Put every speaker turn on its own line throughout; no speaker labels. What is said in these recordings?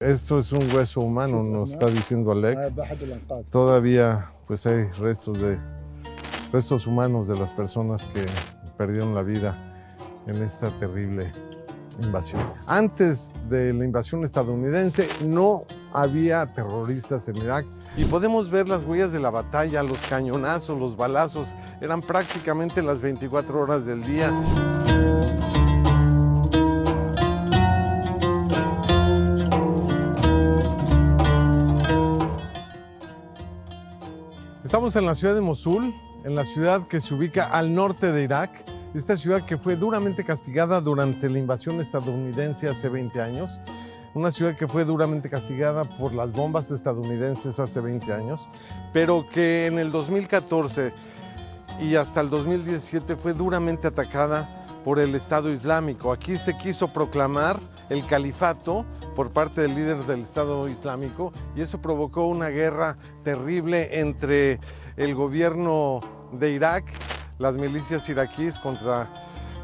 Esto es un hueso humano, nos está diciendo Alec. Todavía pues hay restos humanos de las personas que perdieron la vida en esta terrible invasión. Antes de la invasión estadounidense no había terroristas en Irak y podemos ver las huellas de la batalla, los cañonazos, los balazos, eran prácticamente las 24 horas del día. Estamos en la ciudad de Mosul, en la ciudad que se ubica al norte de Irak. Esta ciudad que fue duramente castigada durante la invasión estadounidense hace 20 años. Una ciudad que fue duramente castigada por las bombas estadounidenses hace 20 años, pero que en el 2014 y hasta el 2017 fue duramente atacada por el Estado Islámico. Aquí se quiso proclamar el califato por parte del líder del Estado Islámico y eso provocó una guerra terrible entre el gobierno de Irak, las milicias iraquíes contra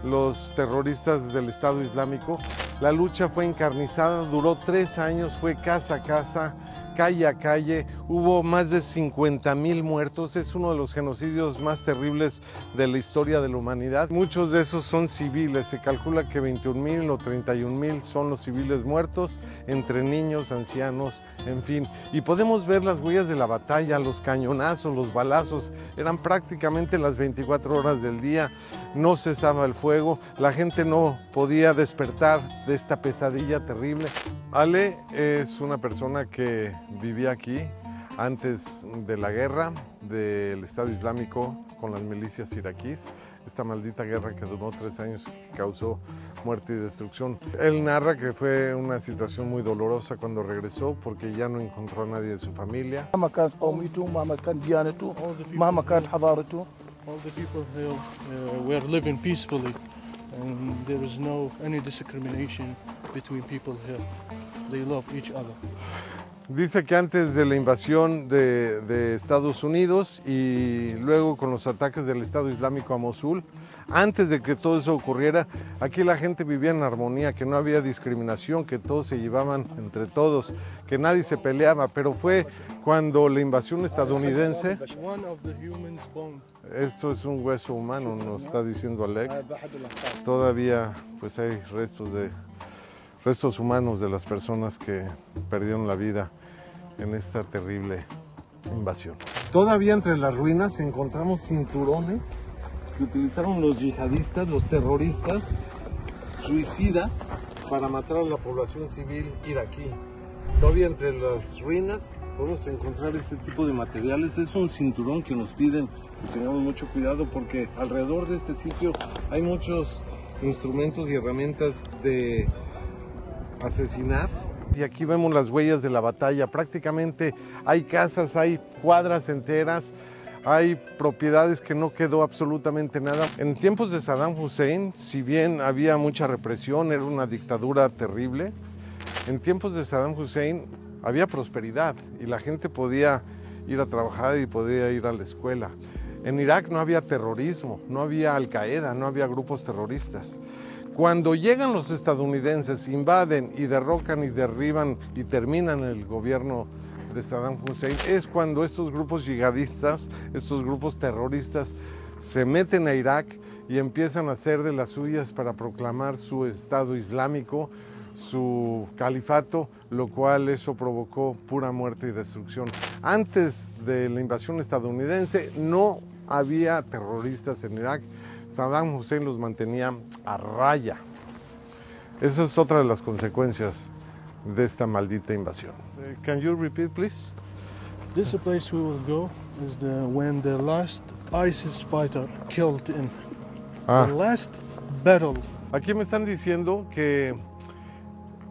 los terroristas del Estado Islámico. La lucha fue encarnizada, duró 3 años, fue casa a casa, calle a calle, hubo más de 50,000 muertos, es uno de los genocidios más terribles de la historia de la humanidad. Muchos de esos son civiles, se calcula que 21,000 o 31,000 son los civiles muertos, entre niños, ancianos, en fin. Y podemos ver las huellas de la batalla, los cañonazos, los balazos, eran prácticamente las 24 horas del día, no cesaba el fuego, la gente no podía despertar de esta pesadilla terrible. Ale es una persona que vivía aquí antes de la guerra del Estado Islámico con las milicias iraquíes, esta maldita guerra que duró 3 años y que causó muerte y destrucción. Él narra que fue una situación muy dolorosa cuando regresó porque ya no encontró a nadie de su familia.
All the people here were living peacefully, and there is no any discrimination between people here. They love each other.
Dice que antes de la invasión de Estados Unidos y luego con los ataques del Estado Islámico a Mosul, antes de que todo eso ocurriera, aquí la gente vivía en armonía, que no había discriminación, que todos se llevaban entre todos, que nadie se peleaba, pero fue cuando la invasión estadounidense. Esto es un hueso humano, nos está diciendo Alec. Todavía pues hay restos humanos de las personas que perdieron la vida en esta terrible invasión. Todavía entre las ruinas encontramos cinturones que utilizaron los yihadistas, los terroristas, suicidas, para matar a la población civil iraquí. Todavía entre las ruinas podemos encontrar este tipo de materiales. Es un cinturón que nos piden que tengamos mucho cuidado porque alrededor de este sitio hay muchos instrumentos y herramientas de asesinar. Y aquí vemos las huellas de la batalla. Prácticamente hay casas, hay cuadras enteras, hay propiedades que no quedó absolutamente nada. En tiempos de Saddam Hussein, si bien había mucha represión, era una dictadura terrible, en tiempos de Saddam Hussein había prosperidad y la gente podía ir a trabajar y podía ir a la escuela. En Irak no había terrorismo, no había Al-Qaeda, no había grupos terroristas. Cuando llegan los estadounidenses, invaden y derrocan y derriban y terminan el gobierno de Saddam Hussein, es cuando estos grupos yihadistas, estos grupos terroristas se meten a Irak y empiezan a hacer de las suyas para proclamar su Estado Islámico, su califato, lo cual eso provocó pura muerte y destrucción. Antes de la invasión estadounidense no había terroristas en Irak. Saddam Hussein los mantenía a raya. Esa es otra de las consecuencias de esta maldita invasión. Can you repeat, please?
This is a place we will go is when the last ISIS fighter killed in the last battle.
Aquí me están diciendo que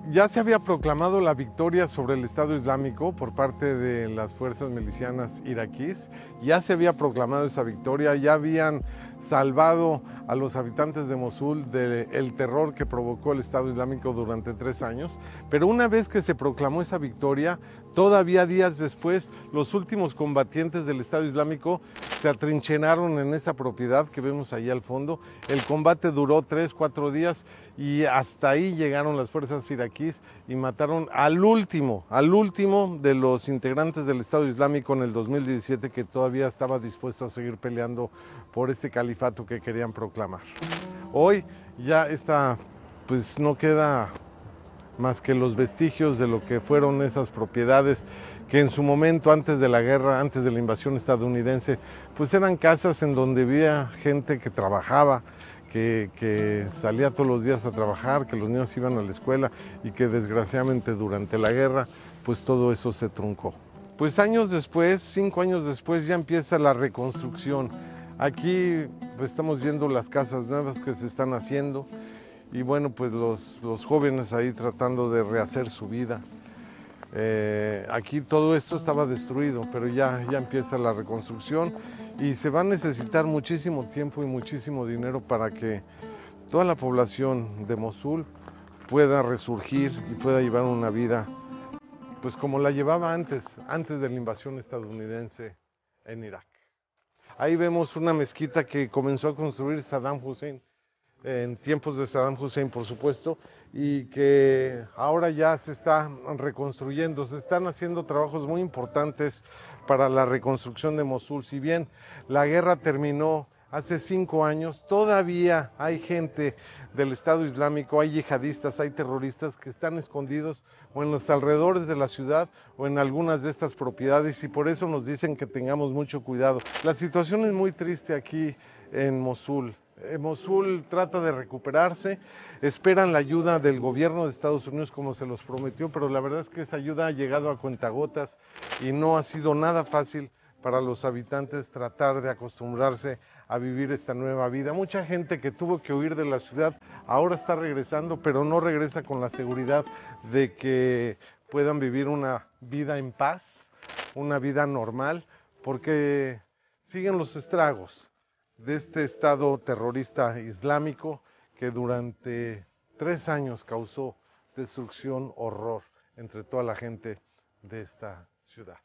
ya se había proclamado la victoria sobre el Estado Islámico por parte de las fuerzas milicianas iraquíes. Ya se había proclamado esa victoria, ya habían salvado a los habitantes de Mosul del terror que provocó el Estado Islámico durante 3 años. Pero una vez que se proclamó esa victoria, todavía días después, los últimos combatientes del Estado Islámico se atrincheraron en esa propiedad que vemos ahí al fondo. El combate duró 3, 4 días y hasta ahí llegaron las fuerzas iraquíes y mataron al último de los integrantes del Estado Islámico en el 2017, que todavía estaba dispuesto a seguir peleando por este califato que querían proclamar. Hoy ya pues no queda más que los vestigios de lo que fueron esas propiedades que en su momento, antes de la guerra, antes de la invasión estadounidense, pues eran casas en donde había gente que trabajaba, que salía todos los días a trabajar, que los niños iban a la escuela y que desgraciadamente durante la guerra, pues todo eso se truncó. Pues años después, 5 años después, ya empieza la reconstrucción. Aquí pues estamos viendo las casas nuevas que se están haciendo y bueno, pues los jóvenes ahí tratando de rehacer su vida. Aquí todo esto estaba destruido, pero ya empieza la reconstrucción y se va a necesitar muchísimo tiempo y muchísimo dinero para que toda la población de Mosul pueda resurgir y pueda llevar una vida pues como la llevaba antes de la invasión estadounidense en Irak. Ahí vemos una mezquita que comenzó a construir Saddam Hussein en tiempos de Saddam Hussein, por supuesto, y que ahora ya se está reconstruyendo. Se están haciendo trabajos muy importantes para la reconstrucción de Mosul. Si bien la guerra terminó hace 5 años, todavía hay gente del Estado Islámico, hay yihadistas, hay terroristas que están escondidos o en los alrededores de la ciudad o en algunas de estas propiedades, y por eso nos dicen que tengamos mucho cuidado. La situación es muy triste aquí en Mosul. Mosul trata de recuperarse, esperan la ayuda del gobierno de Estados Unidos como se los prometió, pero la verdad es que esta ayuda ha llegado a cuentagotas y no ha sido nada fácil para los habitantes tratar de acostumbrarse a vivir esta nueva vida. Mucha gente que tuvo que huir de la ciudad ahora está regresando, pero no regresa con la seguridad de que puedan vivir una vida en paz, una vida normal, porque siguen los estragos de este estado terrorista islámico que durante 3 años causó destrucción, horror entre toda la gente de esta ciudad.